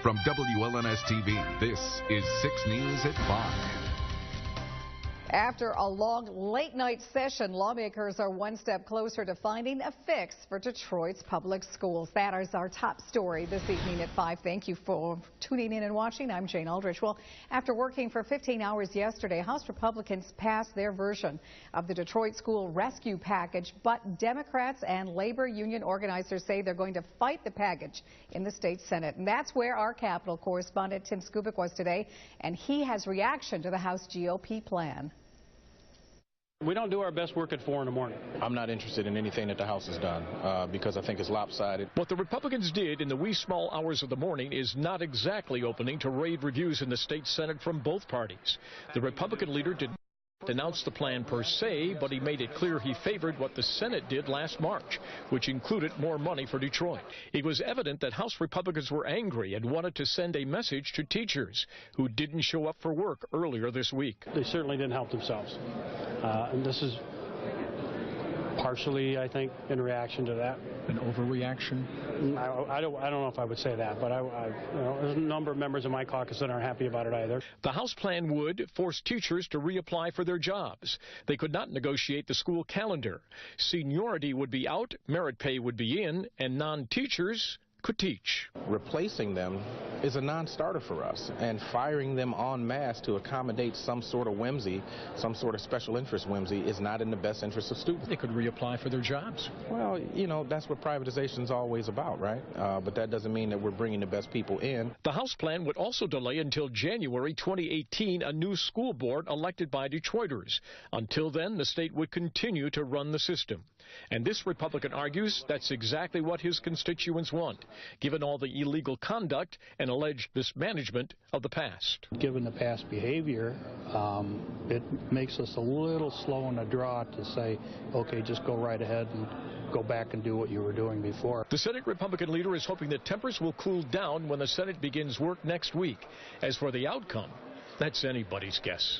From WLNS-TV, this is 6 News at 5. After a long late-night session, lawmakers are one step closer to finding a fix for Detroit's public schools. That is our top story this evening at 5. Thank you for tuning in and watching. I'm Jane Aldrich. Well, after working for 15 hours yesterday, House Republicans passed their version of the Detroit school rescue package, but Democrats and labor union organizers say they're going to fight the package in the state Senate. And that's where our Capitol correspondent Tim Skubic was today, and he has reaction to the House GOP plan. We don't do our best work at 4 in the morning. I'm not interested in anything that the House has done because I think it's lopsided. What the Republicans did in the wee small hours of the morning is not exactly opening to rave reviews in the state Senate from both parties. The Republican leader did not announce the plan per se, but he made it clear he favored what the Senate did last March, which included more money for Detroit. It was evident that House Republicans were angry and wanted to send a message to teachers who didn't show up for work earlier this week. They certainly didn't help themselves. And this is partially, I think, in reaction to that. An overreaction? I don't know if I would say that, but there's a number of members of my caucus that aren't happy about it either. The House plan would force teachers to reapply for their jobs. They could not negotiate the school calendar. Seniority would be out, merit pay would be in, and non-teachers could teach. Replacing them is a non-starter for us, and firing them en masse to accommodate some sort of whimsy, some sort of special interest whimsy, is not in the best interest of students. They could reapply for their jobs. Well, you know, that's what privatization is always about, right? But that doesn't mean that we're bringing the best people in. The House plan would also delay until January 2018 a new school board elected by Detroiters. Until then, the state would continue to run the system. And this Republican argues that's exactly what his constituents want, given all the illegal conduct and alleged mismanagement of the past. Given the past behavior, it makes us a little slow in the draw to say, okay, just go right ahead and go back and do what you were doing before. The Senate Republican leader is hoping that tempers will cool down when the Senate begins work next week. As for the outcome, that's anybody's guess.